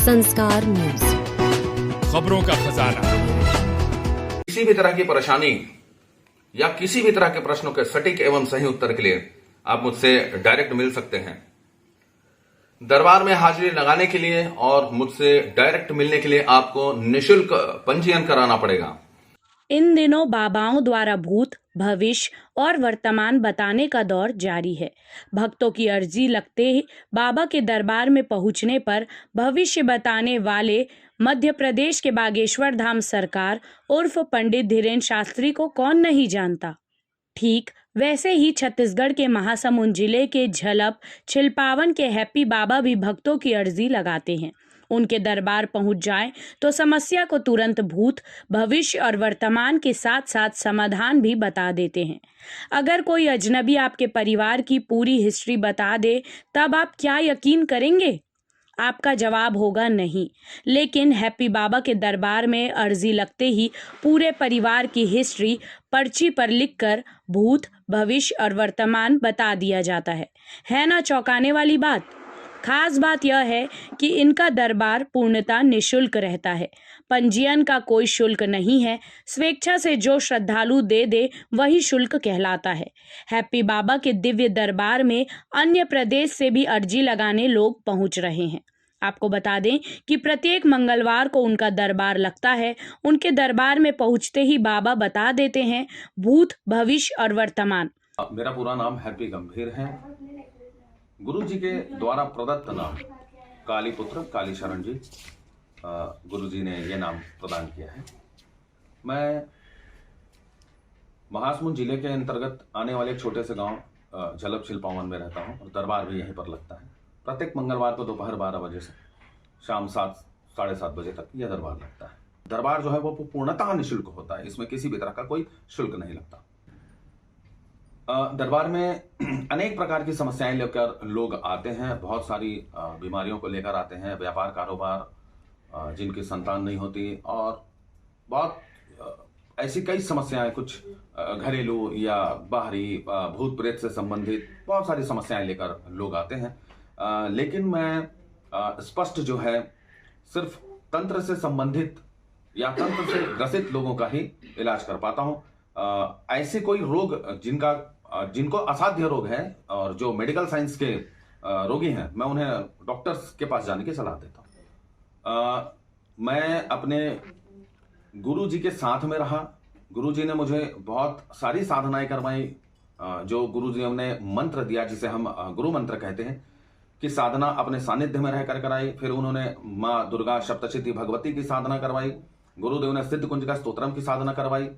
संस्कार न्यूज, खबरों का खजाना। किसी भी तरह की परेशानी या किसी भी तरह के प्रश्नों के सटीक एवं सही उत्तर के लिए आप मुझसे डायरेक्ट मिल सकते हैं। दरबार में हाजिरी लगाने के लिए और मुझसे डायरेक्ट मिलने के लिए आपको निःशुल्क पंजीयन कराना पड़ेगा। इन दिनों बाबाओं द्वारा भूत, भविष्य और वर्तमान बताने का दौर जारी है। भक्तों की अर्जी लगते ही बाबा के दरबार में पहुंचने पर भविष्य बताने वाले मध्य प्रदेश के बागेश्वर धाम सरकार उर्फ पंडित धीरेन्द्र शास्त्री को कौन नहीं जानता। ठीक वैसे ही छत्तीसगढ़ के महासमुंद जिले के झलप छिलपावन के हैप्पी बाबा भी भक्तों की अर्जी लगाते हैं। उनके दरबार पहुंच जाएं तो समस्या को तुरंत भूत, भविष्य और वर्तमान के साथ साथ समाधान भी बता देते हैं। अगर कोई अजनबी आपके परिवार की पूरी हिस्ट्री बता दे तब आप क्या यकीन करेंगे? आपका जवाब होगा नहीं। लेकिन हैप्पी बाबा के दरबार में अर्जी लगते ही पूरे परिवार की हिस्ट्री पर्ची पर लिखकर भूत, भविष्य और वर्तमान बता दिया जाता है ना चौंकाने वाली बात? खास बात यह है कि इनका दरबार पूर्णतः निःशुल्क रहता है। पंजीयन का कोई शुल्क नहीं है। स्वेच्छा से जो श्रद्धालु दे वही शुल्क कहलाता है। हैप्पी बाबा के दिव्य दरबार में अन्य प्रदेश से भी अर्जी लगाने लोग पहुंच रहे हैं। आपको बता दें कि प्रत्येक मंगलवार को उनका दरबार लगता है। उनके दरबार में पहुंचते ही बाबा बता देते हैं भूत, भविष्य और वर्तमान। मेरा पूरा नाम हैप्पी गंभीर है। गुरु जी के द्वारा प्रदत्त नाम काली पुत्र काली शरण जी, गुरु जी ने यह नाम प्रदान किया है। मैं महासमुंद जिले के अंतर्गत आने वाले एक छोटे से गांव झलप छिलपावन में रहता हूं और दरबार भी यहीं पर लगता है। प्रत्येक मंगलवार को दोपहर 12 बजे से शाम 7 साढ़े 7 बजे तक यह दरबार लगता है। दरबार जो है वो पूर्णतः निःशुल्क होता है। इसमें किसी भी तरह का कोई शुल्क नहीं लगता। दरबार में अनेक प्रकार की समस्याएं लेकर लोग आते हैं। बहुत सारी बीमारियों को लेकर आते हैं। व्यापार कारोबार, जिनकी संतान नहीं होती, और बहुत ऐसी कई समस्याएं, कुछ घरेलू या बाहरी भूत प्रेत से संबंधित बहुत सारी समस्याएं लेकर लोग आते हैं। लेकिन मैं स्पष्ट जो है सिर्फ तंत्र से संबंधित या तंत्र से ग्रसित लोगों का ही इलाज कर पाता हूं। ऐसे कोई रोग जिनको असाध्य रोग है और जो मेडिकल साइंस के रोगी हैं, मैं उन्हें डॉक्टर्स के पास जाने की सलाह देता हूं। मैं अपने गुरु जी के साथ में रहा। गुरु जी ने मुझे बहुत सारी साधनाएं करवाई। जो गुरु जी ने मंत्र दिया, जिसे हम गुरु मंत्र कहते हैं, कि साधना अपने सानिध्य में रहकर कराई। फिर उन्होंने माँ दुर्गा सप्तशती भगवती की साधना करवाई। गुरुदेव ने सिद्ध कुंज का स्तोत्रम की साधना करवाई।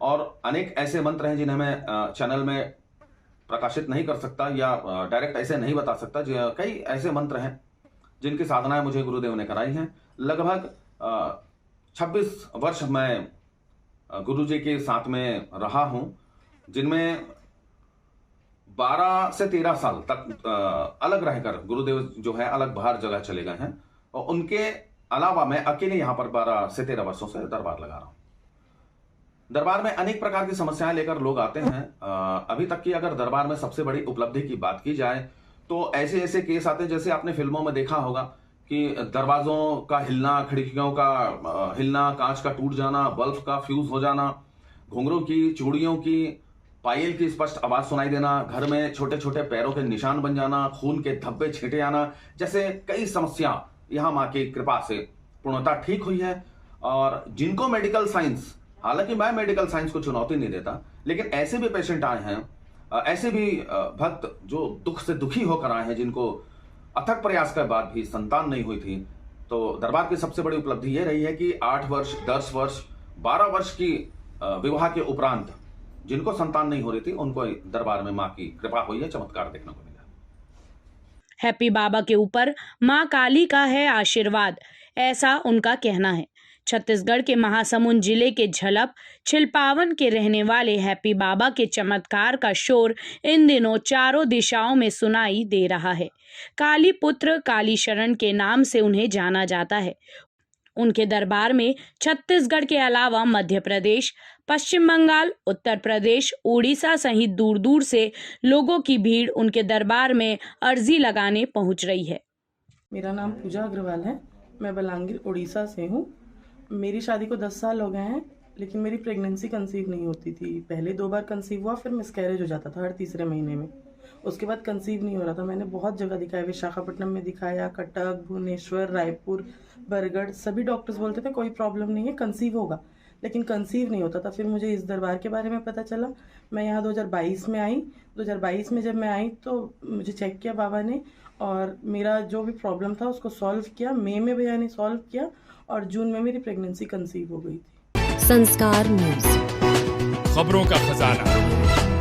और अनेक ऐसे मंत्र हैं जिन्हें मैं चैनल में प्रकाशित नहीं कर सकता या डायरेक्ट ऐसे नहीं बता सकता। कई ऐसे मंत्र हैं जिनकी साधनाएं मुझे गुरुदेव ने कराई हैं। लगभग 26 वर्ष मैं गुरु जी के साथ में रहा हूं, जिनमें 12 से 13 साल तक अलग रहकर गुरुदेव जो है अलग बाहर जगह चले गए हैं। और उनके अलावा मैं अकेले यहां पर 12 से 13 वर्षों से दरबार लगा रहा हूं। दरबार में अनेक प्रकार की समस्याएं लेकर लोग आते हैं। अभी तक की अगर दरबार में सबसे बड़ी उपलब्धि की बात की जाए तो ऐसे ऐसे केस आते हैं, जैसे आपने फिल्मों में देखा होगा कि दरवाजों का हिलना, खिड़कियों का हिलना, कांच का टूट जाना, बल्ब का फ्यूज हो जाना, घुंघरू की, चूड़ियों की, पायल की स्पष्ट आवाज सुनाई देना, घर में छोटे छोटे पैरों के निशान बन जाना, खून के धब्बे छींटे आना, जैसे कई समस्या यहाँ माँ की कृपा से पूर्णतः ठीक हुई है। और जिनको मेडिकल साइंस, हालांकि मैं मेडिकल साइंस को चुनौती नहीं देता, लेकिन ऐसे भी पेशेंट आए हैं, ऐसे भी भक्त जो दुख से दुखी होकर आए हैं, जिनको अथक प्रयास के बाद भी संतान नहीं हुई थी। तो दरबार की सबसे बड़ी उपलब्धि यह रही है कि 8 वर्ष, 10 वर्ष, 12 वर्ष की विवाह के उपरांत जिनको संतान नहीं हो रही थी, उनको दरबार में माँ की कृपा हुई है, चमत्कार देखने को मिला। हैप्पी बाबा के ऊपर माँ काली का है आशीर्वाद, ऐसा उनका कहना है। छत्तीसगढ़ के महासमुंद जिले के झलप छिलपावन के रहने वाले हैप्पी बाबा के चमत्कार का शोर इन दिनों चारों दिशाओं में सुनाई दे रहा है। काली पुत्र काली शरण के नाम से उन्हें जाना जाता है। उनके दरबार में छत्तीसगढ़ के अलावा मध्य प्रदेश, पश्चिम बंगाल, उत्तर प्रदेश, उड़ीसा सहित दूर दूर से लोगों की भीड़ उनके दरबार में अर्जी लगाने पहुंच रही है। मेरा नाम पूजा अग्रवाल है। मैं बलांगीर उड़ीसा से हूँ। मेरी शादी को 10 साल हो गए हैं, लेकिन मेरी प्रेगनेंसी कंसीव नहीं होती थी। पहले 2 बार कंसीव हुआ, फिर मिसकैरेज हो जाता था हर तीसरे महीने में। उसके बाद कंसीव नहीं हो रहा था। मैंने बहुत जगह दिखाया, विशाखापट्टनम में दिखाया, कटक, भुवनेश्वर, रायपुर, बरगढ़। सभी डॉक्टर्स बोलते थे कोई प्रॉब्लम नहीं है, कंसीव होगा, लेकिन कंसीव नहीं होता था। फिर मुझे इस दरबार के बारे में पता चला। मैं यहाँ 2022 में आई। 2022 में जब मैं आई तो मुझे चेक किया बाबा ने, और मेरा जो भी प्रॉब्लम था उसको सॉल्व किया। मई में भैया ने सॉल्व किया और जून में मेरी प्रेगनेंसी कंसीव हो गई थी। संस्कार न्यूज, खबरों का खजाना।